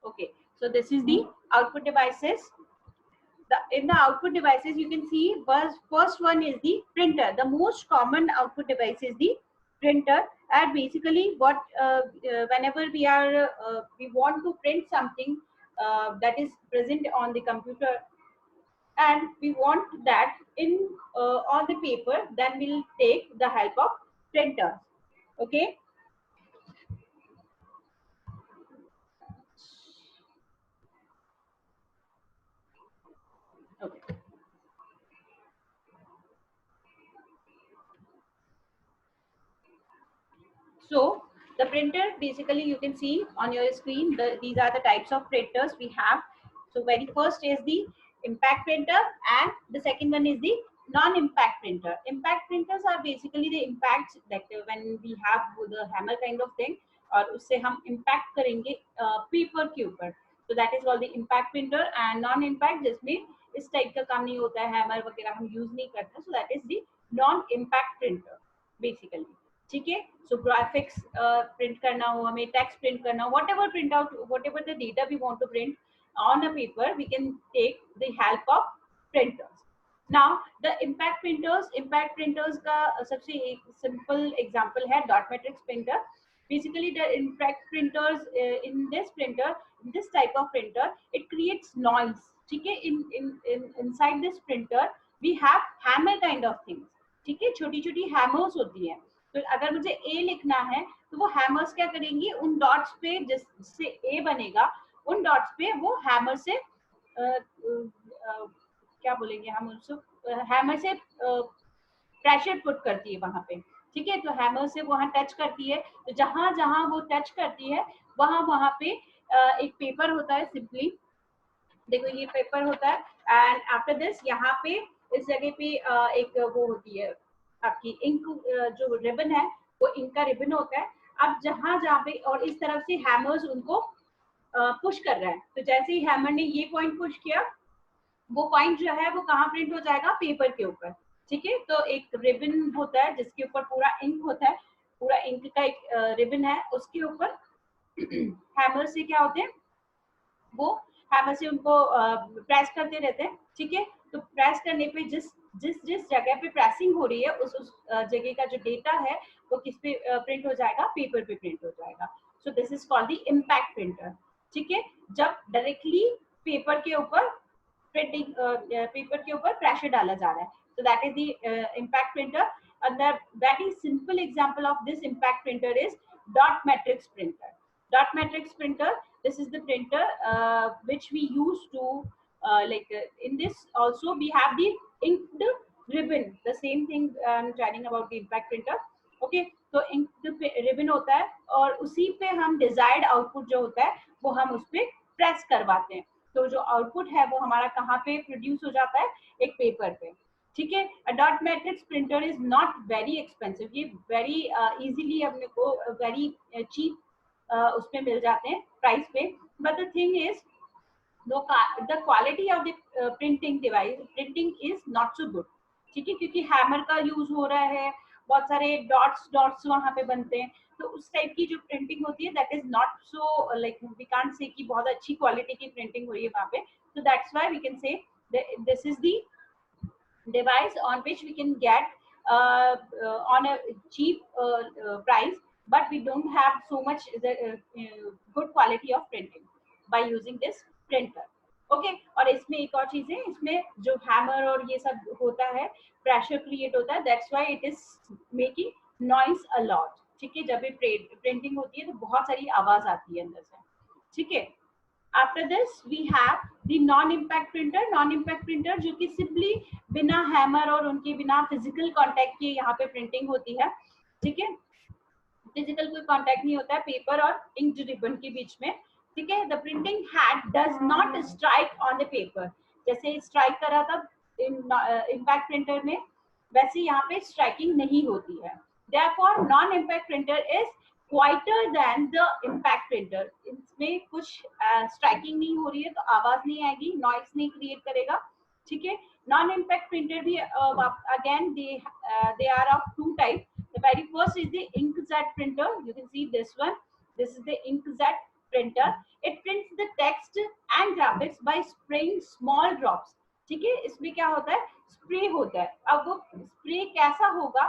Okay, so this is the output devices. In the output devices, you can see first one is the printer. The most common output device is the printer. And basically what whenever we want to print something that is present on the computer, and we want that in on the paper, then we'll take the help of printers. Okay. Okay. So the printer, basically you can see on your screen, these are the types of printers we have. So very first is the impact printer, and the second one is the non-impact printer. Impact printers are basically the impacts that when we have the hammer kind of thing, और उससे हम impact करेंगे paper के ऊपर, so that is called the impact printer. And non-impact जिसमें इस type का काम नहीं होता है, हैमर वगैरह हम यूज नहीं करते, so that is the non-impact printer basically. ठीक है. सो ग्राफिक्स प्रिंट करना हो, हमें टेक्स्ट प्रिंट करना हो, whatever the data we want to print on a paper, we can take the help of printers. Now the impact printers का सबसे एक सिंपल एग्जांपल है dot matrix printer. Basically the impact printers, in this type of printer, it creates noise. ठीक है. Inside this printer we have hammer kind of things. ठीक है. छोटी छोटी हैमर्स होती है. तो अगर मुझे ए लिखना है तो वो हैमर्स क्या करेंगी, उन डॉट्स पे जिससे ए बनेगा, उन डॉट्स पे वो हैमर से क्या बोलेंगे हम उसको, हैमर से प्रेशर पुट करती है वहां पे. ठीक है. तो हैमर से वहां टच करती है, तो जहां जहां वो टच करती है वहां वहां पे एक पेपर होता है. सिंपली देखो ये पेपर होता है, एंड आफ्टर दिस यहाँ पे इस जगह पे एक वो होती है आपकी इंक, जो रिबन है वो इंक का रिबन होता है. अब जहां जहाँ पे और इस तरफ से हैमर्स उनको पुश कर रहा है, तो जैसे ही हैमर ने ये पॉइंट पुश किया, वो पॉइंट जो है वो कहाँ प्रिंट हो जाएगा, पेपर के ऊपर. ठीक है. तो एक रिबन होता है जिसके ऊपर पूरा इंक होता है, पूरा इंक का एक रिबन है, उसके ऊपर हैमर से क्या होते हैं, वो हैमर से उनको प्रेस करते रहते हैं. ठीक है. तो प्रेस करने पे जिस जिस जिस जगह पे प्रेसिंग हो रही है, उस जगह का जो डेटा है वो किस पे प्रिंट हो जाएगा, पेपर पे प्रिंट हो जाएगा. So this is called the impact printer. ठीक है. जब डायरेक्टली पेपर के ऊपर प्रिंटिंग, पेपर के ऊपर प्रेशर डाला जा रहा है, so that is the impact printer. And the very simple example of this impact printer is dot matrix printer. Dot matrix printer, this is the printer which we use to in this also we have the inked ribbon. The same thing I'm telling about the impact printer. Okay. तो inked ribbon होता है, और उसी पे हम desired output जो होता है वो हम उस पे प्रेस करवाते हैं. तो जो आउटपुट है वो हमारा कहाँ पे प्रोड्यूस हो जाता है, एक पेपर पे. ठीक है. Dot matrix printer is not very expensive. ये वेरी इजीली अपने को वेरी चीप उसमें मिल जाते हैं प्राइस पे. But the thing is the quality of the printing device, printing is not so good. ठीक है. क्योंकि हैमर का यूज हो रहा है, बहुत सारे डॉट्स वहां पे बनते हैं, तो उस टाइप की जो प्रिंटिंग होती है that is not so like we can't say कि बहुत अच्छी क्वालिटी की प्रिंटिंग हो रही है वहां पे. so that's why we can say this is the device on which we can get on a cheap price, but we don't have so much good quality of printing by using this printer. Okay. और इसमें एक और चीज है, इसमें जो hammer और ये सब होता है, प्रेशर क्रिएट होता है, that's why it is making noise a lot. ठीक है. जब ये प्रिंटिंग होती है तो बहुत सारी आवाज आती है अंदर से. ठीक है. After this we have the non impact printer. Non impact printer जो कि सिंपली बिना हैमर और उनके बिना फिजिकल कांटेक्ट के यहाँ पे प्रिंटिंग होती है. ठीक है. फिजिकल कोई कांटेक्ट नहीं होता है पेपर और इंक रिबन के बीच में. ठीक है. The printing head does not strike on the paper. जैसे स्ट्राइक कर रहा था इम्पैक्ट प्रिंटर में, वैसे यहाँ पे स्ट्राइकिंग नहीं होती है. Therefore, non-impact printer is quieter than the impact printer. इसमें कुछ स्ट्राइकिंग नहीं हो रही है तो आवाज नहीं आएगी, नॉइस नहीं क्रिएट करेगा. ठीक है. Non-impact printer भी again they are of two types. The very first is the inkjet printer. You can see this one. This is the inkjet printer. It prints the text and graphics by spraying small drops. ठीक है, इसमें क्या होता है, spray होता है. अब वो स्प्रे कैसा होगा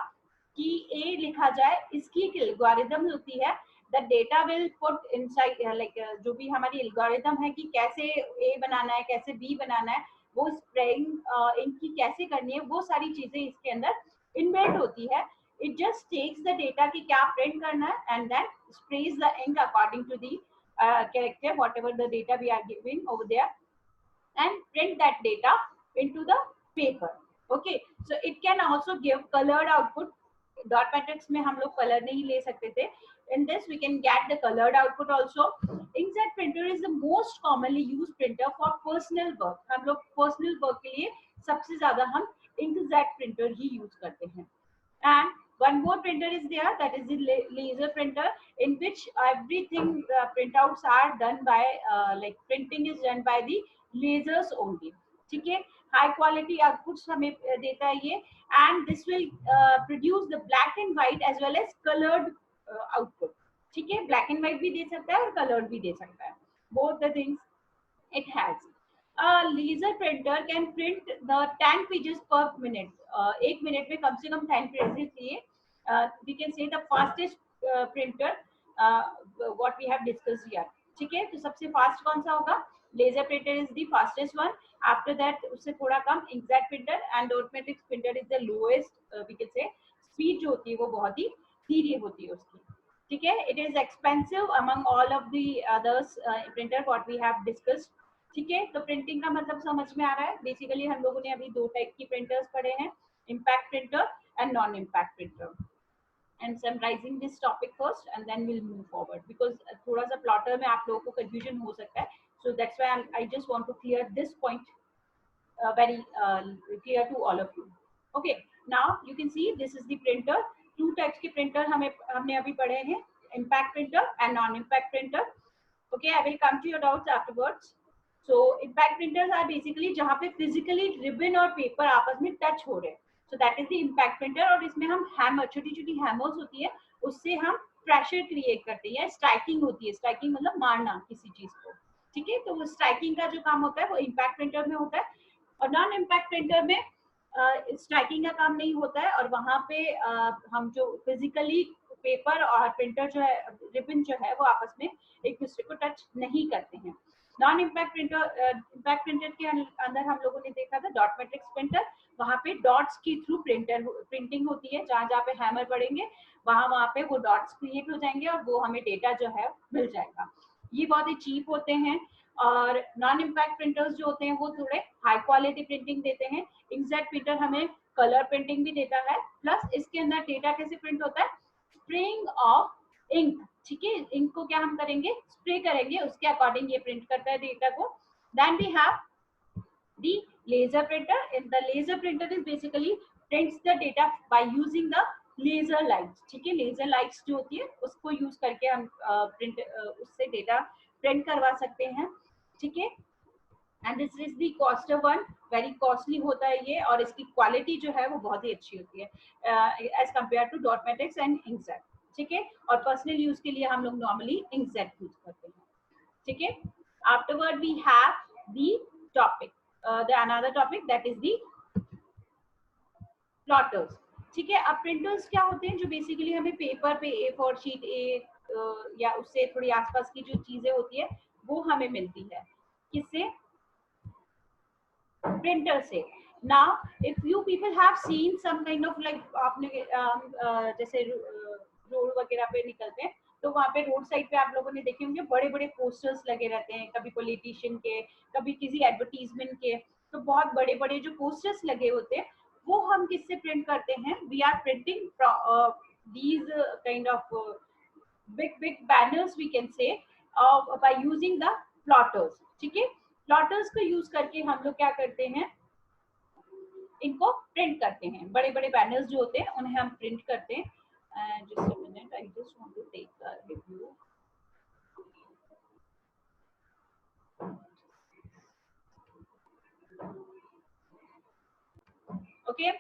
कि ए लिखा जाए, इसकी एक एल्गोरिदम होती है. The data will put inside, like जो भी हमारी एल्गोरिदम है कि कैसे ए बनाना है, कैसे बी बनाना है, वो स्प्रेइंग इनकी कैसे करनी है, वो सारी चीजें इसके अंदर इनबिल्ट होती है. It just takes the data कि क्या print करना है, and then sprays the ink according to the character whatever the data we are giving over there, and print that data into the paper. Okay, so it can also give colored output. Dot matrix में हम लोग color नहीं ले सकते थे. In this we can get the colored output also. Inkjet printer is the most commonly used printer for personal work. हम लोग personal work के लिए सबसे ज्यादा हम inkjet printer ही use करते हैं. And one more printer is there, that is the laser printer, in which everything printouts are done by like printing is done by the lasers only. ठीक है, high quality outputs हमें देता है ये, and this will produce the black and white as well as colored output. ठीक है, black and white भी दे सकता है और colored भी दे सकता है, both the things it has. A laser printer can print the 10 pages per minute. एक मिनट में कम से कम 10 पेजेस लिए. We can say the fastest printer what we have discussed here. ठीक है, तो सबसे फास्ट कौन सा होगा, laser printer is the fastest one. After that उससे थोड़ा कम inkjet printer, and dot matrix printer is the lowest. We can say speed जो होती है वो बहुत ही धीरे होती है उसकी. ठीक है, it is expensive among all of the others printer what we have discussed. ठीक है, तो प्रिंटिंग का मतलब समझ में आ रहा है. बेसिकली हम लोगों ने अभी दो टाइप की प्रिंटर्स पढ़े हैं, impact printer and non impact printer. And summarizing this topic first and then we'll move forward, because थोड़ा सा plotter में आप लोगों को confusion हो सकता है. So that's why I just want to clear this point very clear to all of you. Okay, now you can see this is the printer. Two types के printer हमने अभी पढ़े हैं, impact printer and non impact printer. Okay, I will come to your doubts afterwards. So impact printers are basically जहाँ पे physically ribbon और paper आपस में touch हो रहे हैं. So that is the impact printer. और इसमें हम हैमर, छोटी छोटी हैमर्स होती है, उससे हम प्रेशर क्रिएट करते हैं. स्ट्राइकिंग होती है, स्ट्राइकिंग मतलब मारना किसी चीज को. ठीक है, तो वो स्ट्राइकिंग का जो काम होता है वो इम्पैक्ट प्रिंटर में होता है. और नॉन इम्पैक्ट प्रिंटर में स्ट्राइकिंग का काम नहीं होता है, और वहां पे हम जो फिजिकली पेपर और प्रिंटर जो है, रिबन जो है, वो आपस में एक दूसरे को टच नहीं करते हैं. नॉन इम्पैक्ट प्रिंटर के अंदर हम लोगों ने देखा था डॉट मैट्रिक्स प्रिंटर. वहां पे डॉट्स के थ्रू प्रिंटिंग होती है. जहां जहां पे हैमर पड़ेंगे वहां पे वो डॉट्स क्रिएट हो जाएंगे और वो हमें डेटा जो है मिल जाएगा. ये बहुत ही चीप होते हैं. और नॉन इम्पैक्ट प्रिंटर्स जो होते हैं वो थोड़े हाई क्वालिटी प्रिंटिंग देते हैं. इंकजेट प्रिंटर हमें कलर प्रिंटिंग भी देता है, प्लस इसके अंदर डेटा कैसे प्रिंट होता है, स्प्रेइंग ऑफ इंक. ठीक है, इंक को क्या हम करेंगे, स्प्रे करेंगे, उसके अकॉर्डिंग ये प्रिंट करता है डेटा को. Then we have the laser printer. In the laser printer is basically prints the data by using the laser lights. ठीक है, laser lights जो होती है उसको यूज करके हम प्रिंट उससे डेटा प्रिंट करवा सकते हैं. ठीक है, and this is the castor one. Very costly होता है ये, और इसकी क्वालिटी जो है वो बहुत ही अच्छी होती है as compare to dot matrix and inkjet. ठीक है, और पर्सनल यूज के लिए हम लोग नॉर्मली इंकजेट यूज करते हैं. ठीक है, afterward we have the topic, the another topic, that is the plotters. ठीक है, अब प्रिंटर्स क्या होते हैं, जो बेसिकली हमें पेपर पे A4 शीट A या उससे थोड़ी आसपास की जो चीजें होती है वो हमें मिलती है. किससे, प्रिंटर से. Now if you people have seen some kind of like आपने जैसे रोड वगैरह पे निकलते हैं तो वहाँ पे रोड साइड पे आप लोगों ने देखे होंगे बड़े बड़े पोस्टर्स लगे रहते हैं, कभी पॉलिटिशियन के, कभी किसी एडवर्टीजमेंट के. तो बहुत बड़े बड़े जो पोस्टर्स लगे होते हैं वो हम किससे प्रिंट करते हैं, we are printing these kind of big banners we can say by using the plotters. ठीक है, प्लॉटर्स को यूज करके हम लोग क्या करते हैं, इनको प्रिंट करते हैं. बड़े बड़े बैनर्स जो होते हैं उन्हें हम प्रिंट करते हैं. Just a minute, I just want to take a review. Okay,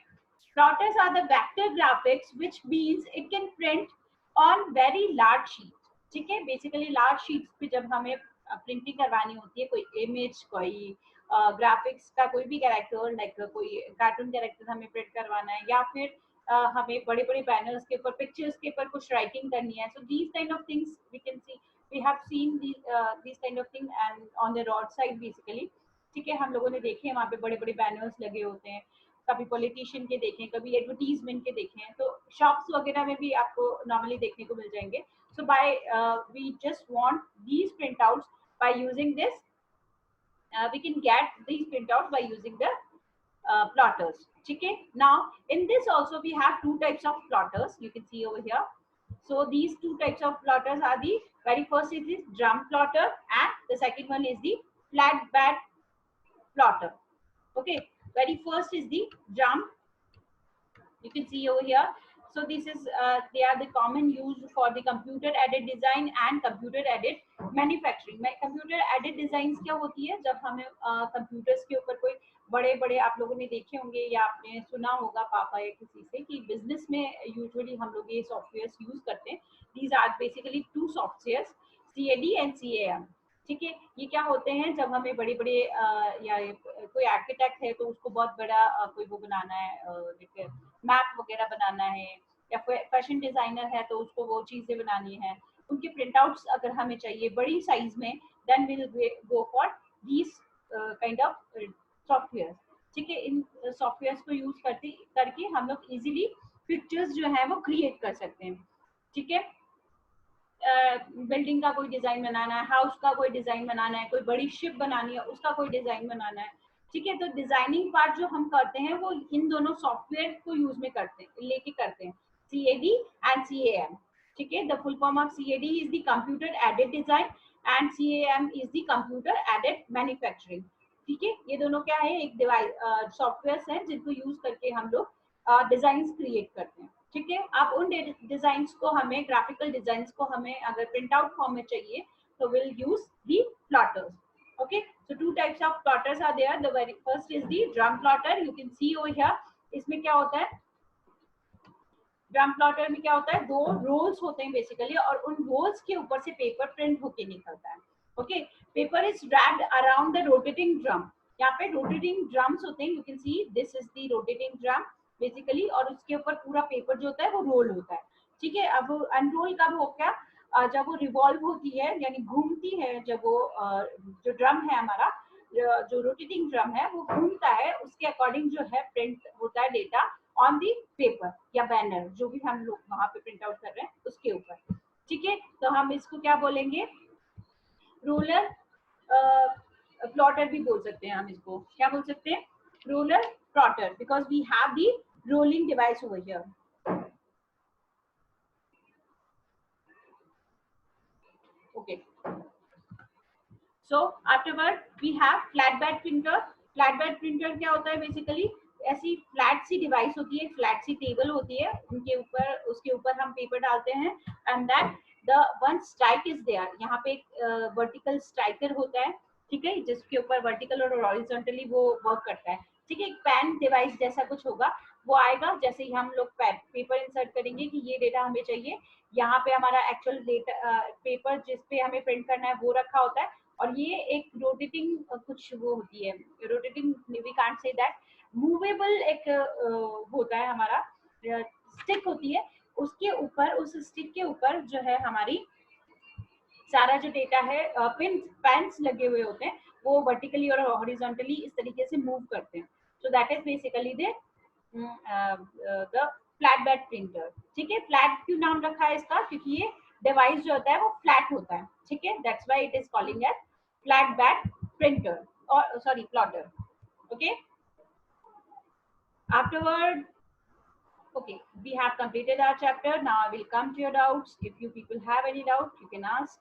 plotters are the vector graphics, which means it can print on very large sheets. ठीक है, बेसिकली लार्ज शीट्स पे जब हमें प्रिंटिंग करवानी होती है, कोई इमेज, कोई ग्राफिक्स का कोई भी कैरेक्टर, लाइक कोई कार्टून कैरेक्टर हमें प्रिंट करवाना है, या फिर हमें बड़े बड़े बैनर्स के ऊपर, पिक्चर्स के ऊपर कुछ राइटिंग करनी है, so these kind of things we can see, we have seen these kind of thing and on the road side basically. ठीक है, हम लोगों ने देखे हैं वहाँ पे बड़े बड़े बैनर्स लगे होते हैं, कभी पॉलिटिशियन के देखें, कभी एडवर्टीजमेंट के देखें, तो शॉप्स वगैरह में भी आपको नॉर्मली देखने को मिल जाएंगे। So by we just want these printouts by using this, we can get these printouts by using the plotters. Okay, now in this also we have two types of plotters, you can see over here. So these two types of plotters are, the very first is the drum plotter and the second one is the flat bed plotter. Okay, very first is the drum, you can see over here. So this is they are the common used for the computer aided design and computer aided manufacturing. मैं computer aided designs क्या होती है, जब हमें computers के ऊपर कोई बड़े बड़े, आप लोगों ने देखे होंगे या आपने सुना होगा पापा या किसी से कि बिजनेस में यूजुअली हम लोग ये सॉफ्टवेयर्स यूज करते हैं। These are basically two softwares, CAD and CAM। ठीक है, ये क्या होते हैं, जब हमें बड़े बड़े या कोई आर्किटेक्ट है तो उसको बहुत बड़ा कोई वो बनाना है, मैप वगैरह बनाना है, या फैशन डिजाइनर है तो उसको वो चीजें बनानी है, उनके प्रिंट आउट्स अगर हमें चाहिए बड़ी साइज में, then will go for these kind of software. ठीक है, इन सॉफ्टवेयर को यूज करके हम लोग इजीली पिक्चर्स जो है वो क्रिएट कर सकते हैं। ठीक है, बिल्डिंग का कोई डिजाइन बनाना है, हाउस का कोई डिजाइन बनाना है, कोई बड़ी शिप बनानी है उसका कोई डिजाइन बनाना है। ठीक है, तो डिजाइनिंग पार्ट जो हम करते हैं वो इन दोनों सॉफ्टवेयर को यूज में करते हैं, लेके करते हैं, CAD एंड CAM। ठीक है, the full form of CAD is the computer aided design and CAM is the computer aided manufacturing. ठीक है, ये दोनों क्या है, एक डिवाइस सॉफ्टवेयर है जिनको यूज करके हम लोग डिजाइन क्रिएट करते हैं। ठीक है, आप उन डिजाइन्स को हमें, ग्राफिकल डिजाइन्स को हमें अगर प्रिंट आउट फॉर्म में चाहिए तो will use the plotters. Okay, so two types of plotters are there. The very first is the drum plotter, you can see over here. इसमें क्या होता है, ड्रम प्लॉटर में क्या होता है, दो रोल्स होते हैं बेसिकली, और उन रोल्स के ऊपर से पेपर प्रिंट होके निकलता है। Okay, paper is dragged around the rotating drum, यहाँ पे रोटेटिंग ड्रम्स होते हैं, you can see this is the rotating drum basically, और उसके ऊपर पूरा पेपर जो होता है वो रोल होता है। ठीक है, अब अनरोल कब हो क्या, जब वो रिवॉल्व होती है यानी घूमती है, जब वो जो ड्रम है हमारा, जो रोटेटिंग ड्रम है वो घूमता है, उसके अकॉर्डिंग जो है प्रिंट होता है डेटा ऑन दी पेपर या बैनर, जो भी हम लोग वहां पे प्रिंट आउट कर रहे हैं उसके ऊपर। ठीक है, तो हम इसको क्या बोलेंगे, रोलर प्लॉटर भी बोल सकते हैं, हम इसको क्या बोल सकते हैं, roller plotter, because we have the rolling device over here. Okay, so afterward we have flatbed printer. Flatbed printer क्या होता है, बेसिकली ऐसी फ्लैट सी डिवाइस होती है, फ्लैट सी टेबल होती है, उनके ऊपर, उसके ऊपर हम पेपर डालते हैं, and that the one strike is there, यहाँ पे एक वर्टिकल स्ट्राइकर होता है। ठीक है, जिसके ऊपर वर्टिकल और हॉरिजॉन्टली वो वर्क करता है। ठीक है, एक पेन डिवाइस जैसा कुछ होगा, वो आएगा, जैसे ही हम लोग पेपर इंसर्ट करेंगे कि ये डेटा हमें चाहिए, यहाँ पे हमारा एक्चुअल डेटा पेपर जिसपे हमें प्रिंट करना है वो रखा होता है, और ये एक रोटेटिंग कुछ वो होती है, rotating we can't say that, movable एक होता है हमारा, स्टिक होती है, उसके ऊपर, उस स्टिक के ऊपर जो है हमारी सारा जो डेटा है, पेन्स लगे हुए होते हैं, वो वर्टिकली और हॉरिजॉन्टली इस तरीके से मूव करते हैं। So that is basically the flat bed printer. ठीक है, फ्लैट क्यों नाम रखा है इसका, क्योंकि ये डिवाइस जो होता है वो फ्लैट होता है। ठीक है, that's why it is calling as flat bed printer, और sorry plotter. Okay, afterward, okay, we have completed our chapter. Now I will come to your doubts. If you people have any doubt, you can ask.